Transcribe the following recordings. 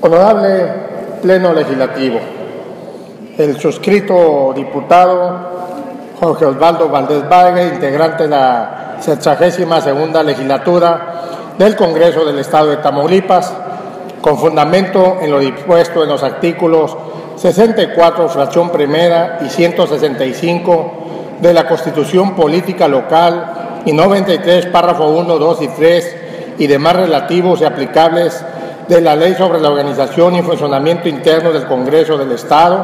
Honorable Pleno Legislativo, el suscrito diputado Jorge Osvaldo Valdés Vargas, integrante de la 62ª legislatura del Congreso del Estado de Tamaulipas, con fundamento en lo dispuesto en los artículos 64, fracción primera y 165 de la Constitución Política Local y 93, párrafo 1, 2 y 3 y demás relativos y aplicables de la Ley sobre la Organización y Funcionamiento Interno del Congreso del Estado,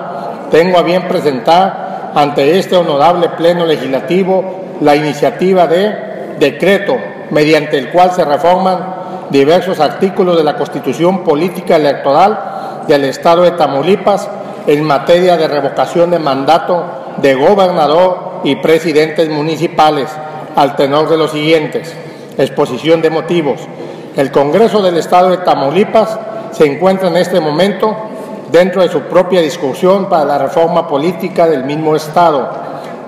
tengo a bien presentar ante este honorable Pleno Legislativo la iniciativa de decreto mediante el cual se reforman diversos artículos de la Constitución Política Electoral del Estado de Tamaulipas en materia de revocación de mandato de gobernador y presidentes municipales, al tenor de los siguientes. Exposición de motivos. El Congreso del Estado de Tamaulipas se encuentra en este momento dentro de su propia discusión para la reforma política del mismo Estado.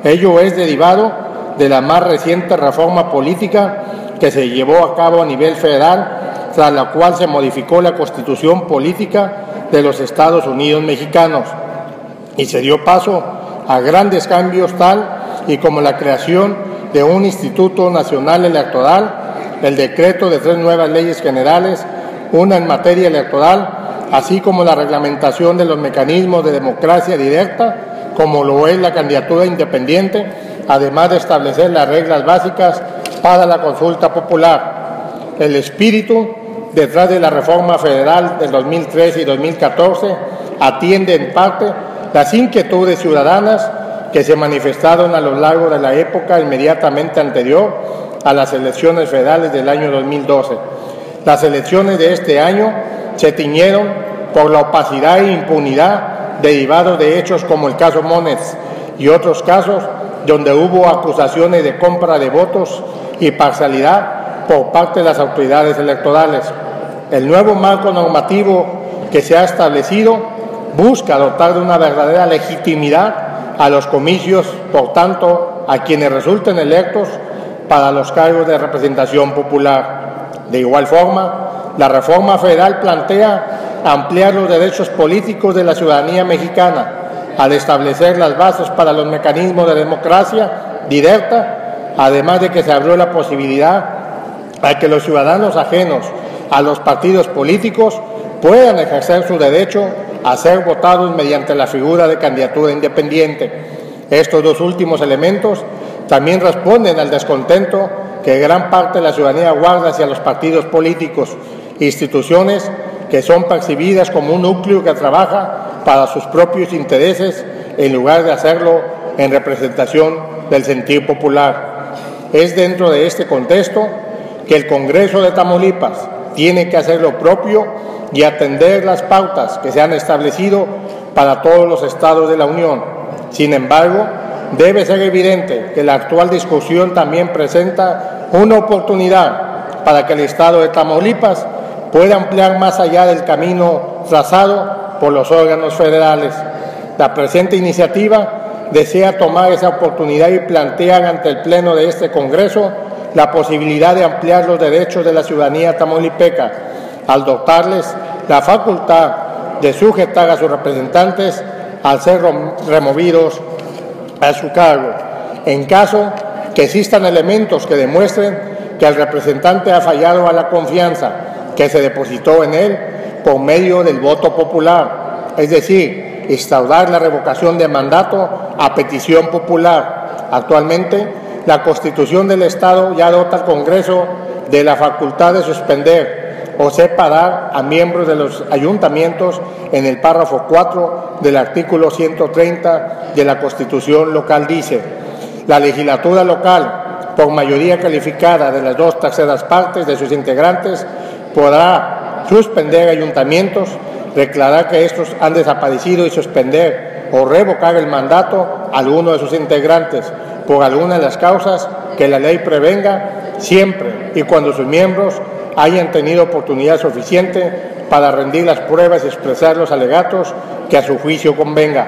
Ello es derivado de la más reciente reforma política que se llevó a cabo a nivel federal, tras la cual se modificó la Constitución Política de los Estados Unidos Mexicanos y se dio paso a grandes cambios tal y como la creación de un Instituto Nacional Electoral, el decreto de 3 nuevas leyes generales, una en materia electoral, así como la reglamentación de los mecanismos de democracia directa, como lo es la candidatura independiente, además de establecer las reglas básicas para la consulta popular. El espíritu detrás de la reforma federal del 2013 y 2014 atiende en parte las inquietudes ciudadanas que se manifestaron a lo largo de la época inmediatamente anterior a las elecciones federales del año 2012. Las elecciones de este año se tiñeron por la opacidad e impunidad derivados de hechos como el caso Monex y otros casos donde hubo acusaciones de compra de votos y parcialidad por parte de las autoridades electorales. El nuevo marco normativo que se ha establecido busca dotar de una verdadera legitimidad a los comicios, por tanto, a quienes resulten electos para los cargos de representación popular. De igual forma, la reforma federal plantea ampliar los derechos políticos de la ciudadanía mexicana al establecer las bases para los mecanismos de democracia directa, además de que se abrió la posibilidad a que los ciudadanos ajenos a los partidos políticos puedan ejercer su derecho a ser votados mediante la figura de candidatura independiente. Estos dos últimos elementos también responden al descontento que gran parte de la ciudadanía guarda hacia los partidos políticos, instituciones que son percibidas como un núcleo que trabaja para sus propios intereses en lugar de hacerlo en representación del sentir popular. Es dentro de este contexto que el Congreso de Tamaulipas tiene que hacer lo propio y atender las pautas que se han establecido para todos los estados de la Unión. Sin embargo, debe ser evidente que la actual discusión también presenta una oportunidad para que el Estado de Tamaulipas pueda ampliar más allá del camino trazado por los órganos federales. La presente iniciativa desea tomar esa oportunidad y plantear ante el Pleno de este Congreso la posibilidad de ampliar los derechos de la ciudadanía tamaulipeca al dotarles la facultad de sujetar a sus representantes al ser removidos a su cargo, en caso que existan elementos que demuestren que el representante ha fallado a la confianza que se depositó en él por medio del voto popular, es decir, instaurar la revocación de mandato a petición popular. Actualmente, la Constitución del Estado ya dota al Congreso de la facultad de suspender o separar a miembros de los ayuntamientos en el párrafo 4 del artículo 130 de la Constitución local. Dice: la legislatura local, por mayoría calificada de las 2/3 partes de sus integrantes, podrá suspender ayuntamientos, declarar que estos han desaparecido y suspender o revocar el mandato a alguno de sus integrantes por alguna de las causas que la ley prevenga, siempre y cuando sus miembros hayan tenido oportunidad suficiente para rendir las pruebas y expresar los alegatos que a su juicio convenga.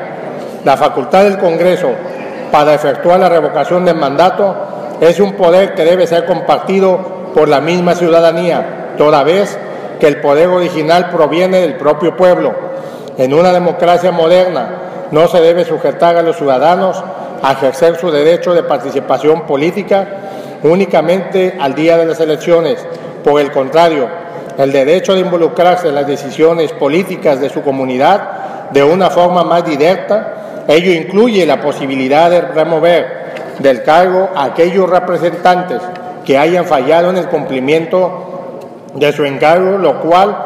La facultad del Congreso para efectuar la revocación del mandato es un poder que debe ser compartido por la misma ciudadanía, toda vez que el poder original proviene del propio pueblo. En una democracia moderna no se debe sujetar a los ciudadanos a ejercer su derecho de participación política únicamente al día de las elecciones. Por el contrario, el derecho de involucrarse en las decisiones políticas de su comunidad de una forma más directa, ello incluye la posibilidad de remover del cargo a aquellos representantes que hayan fallado en el cumplimiento de su encargo, lo cual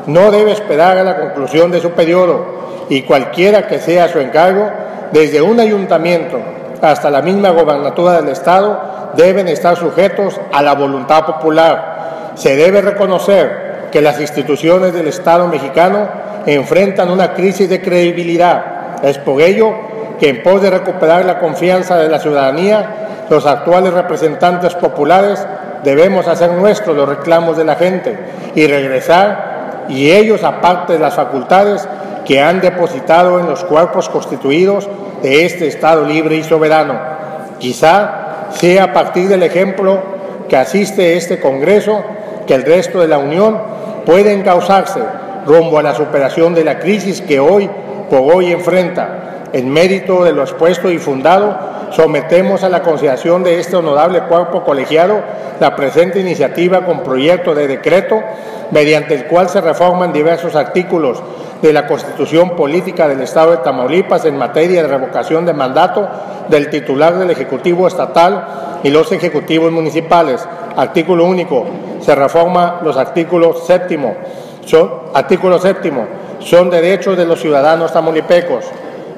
no debe esperar a la conclusión de su periodo, y cualquiera que sea su encargo, desde un ayuntamiento hasta la misma gobernatura del Estado, deben estar sujetos a la voluntad popular. Se debe reconocer que las instituciones del Estado mexicano enfrentan una crisis de credibilidad. Es por ello que, en pos de recuperar la confianza de la ciudadanía, los actuales representantes populares debemos hacer nuestros los reclamos de la gente y regresar, y ellos, aparte de las facultades que han depositado en los cuerpos constituidos de este Estado libre y soberano. Quizá sea a partir del ejemplo que asiste este Congreso que el resto de la Unión puede encauzarse rumbo a la superación de la crisis que hoy por hoy enfrenta. En mérito de lo expuesto y fundado, sometemos a la consideración de este honorable cuerpo colegiado la presente iniciativa con proyecto de decreto, mediante el cual se reforman diversos artículos de la Constitución Política del Estado de Tamaulipas en materia de revocación de mandato del titular del Ejecutivo Estatal y los ejecutivos municipales. Artículo único. Se reforma los artículos séptimo. Son derechos de los ciudadanos tamaulipecos.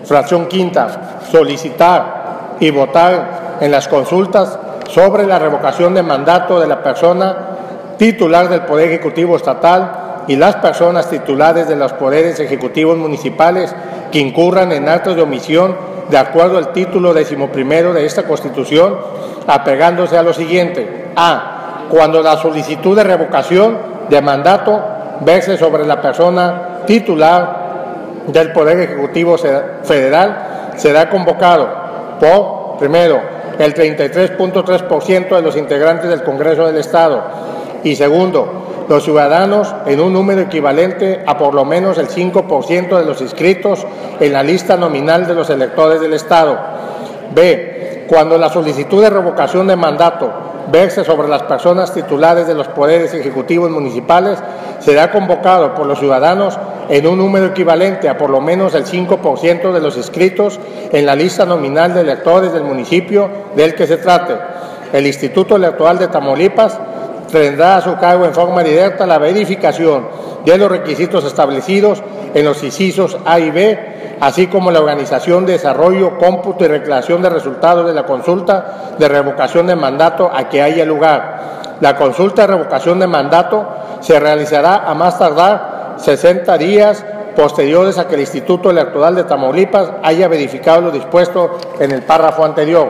Fracción quinta. Solicitar y votar en las consultas sobre la revocación de mandato de la persona titular del Poder Ejecutivo Estatal y las personas titulares de los poderes ejecutivos municipales que incurran en actos de omisión de acuerdo al título 11º de esta Constitución, apegándose a lo siguiente: a. Cuando la solicitud de revocación de mandato verse sobre la persona titular del Poder Ejecutivo Federal, será convocado por, primero, el 33.3% de los integrantes del Congreso del Estado, y segundo, los ciudadanos en un número equivalente a por lo menos el 5% de los inscritos en la lista nominal de los electores del Estado. B. Cuando la solicitud de revocación de mandato verse sobre las personas titulares de los poderes ejecutivos municipales, será convocado por los ciudadanos en un número equivalente a por lo menos el 5% de los inscritos en la lista nominal de electores del municipio del que se trate. El Instituto Electoral de Tamaulipas tendrá a su cargo en forma directa la verificación de los requisitos establecidos en los incisos A y B, así como la organización, desarrollo, cómputo y recreación de resultados de la consulta de revocación de mandato a que haya lugar. La consulta de revocación de mandato se realizará a más tardar 60 días posteriores a que el Instituto Electoral de Tamaulipas haya verificado lo dispuesto en el párrafo anterior.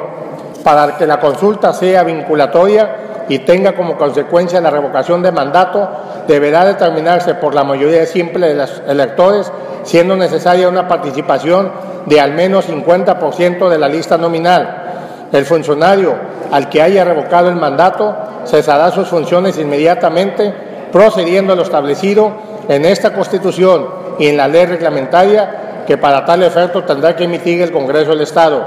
Para que la consulta sea vinculatoria y tenga como consecuencia la revocación de mandato, deberá determinarse por la mayoría simple de los electores, siendo necesaria una participación de al menos 50% de la lista nominal. El funcionario al que haya revocado el mandato cesará sus funciones inmediatamente, procediendo a lo establecido en esta Constitución y en la ley reglamentaria que para tal efecto tendrá que emitir el Congreso del Estado.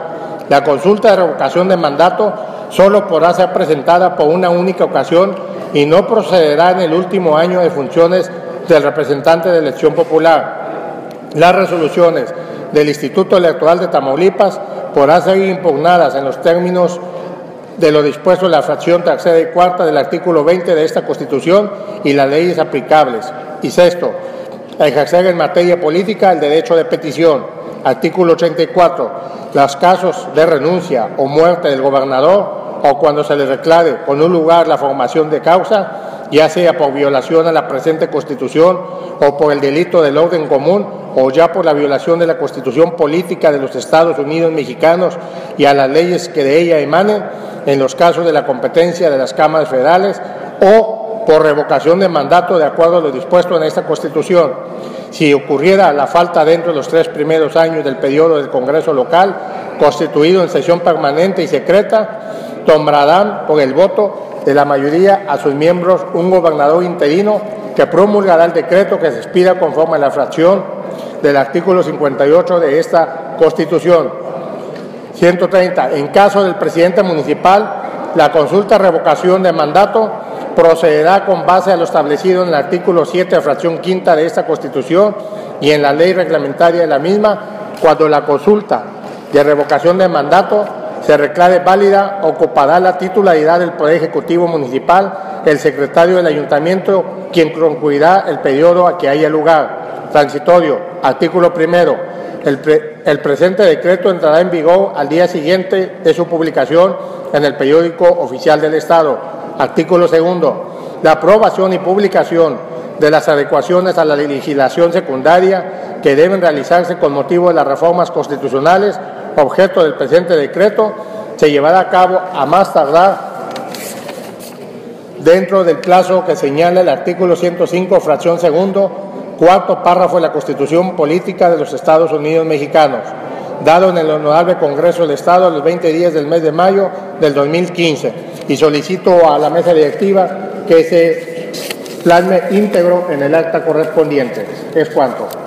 La consulta de revocación de mandato solo podrá ser presentada por una única ocasión y no procederá en el último año de funciones del representante de elección popular. Las resoluciones del Instituto Electoral de Tamaulipas podrán ser impugnadas en los términos de lo dispuesto en la fracción tercera y cuarta del artículo 20 de esta Constitución y las leyes aplicables. Y sexto, ejercer en materia política el derecho de petición. Artículo 84. Los casos de renuncia o muerte del gobernador o cuando se le declare con un lugar la formación de causa, ya sea por violación a la presente Constitución o por el delito del orden común o ya por la violación de la Constitución Política de los Estados Unidos Mexicanos y a las leyes que de ella emanen, en los casos de la competencia de las cámaras federales, o por revocación de mandato de acuerdo a lo dispuesto en esta Constitución. Si ocurriera la falta dentro de los 3 primeros años del periodo del Congreso local, constituido en sesión permanente y secreta, nombrarán por el voto de la mayoría a sus miembros un gobernador interino que promulgará el decreto que se expida conforme a la fracción del artículo 58 de esta Constitución. 130. En caso del presidente municipal, la consulta revocación de mandato procederá con base a lo establecido en el artículo 7, fracción quinta de esta Constitución y en la ley reglamentaria de la misma, cuando la consulta de revocación de mandato se declare válida, ocupará la titularidad del Poder Ejecutivo Municipal, el secretario del Ayuntamiento, quien concluirá el periodo a que haya lugar. Transitorio. Artículo primero. El presente decreto entrará en vigor al día siguiente de su publicación en el periódico oficial del Estado. Artículo segundo. La aprobación y publicación de las adecuaciones a la legislación secundaria que deben realizarse con motivo de las reformas constitucionales objeto del presente decreto se llevará a cabo a más tardar dentro del plazo que señala el artículo 105, fracción segundo, cuarto párrafo de la Constitución Política de los Estados Unidos Mexicanos, dado en el Honorable Congreso del Estado a los 20 días del mes de mayo del 2015. Y solicito a la mesa directiva que se plasme íntegro en el acta correspondiente. Es cuanto.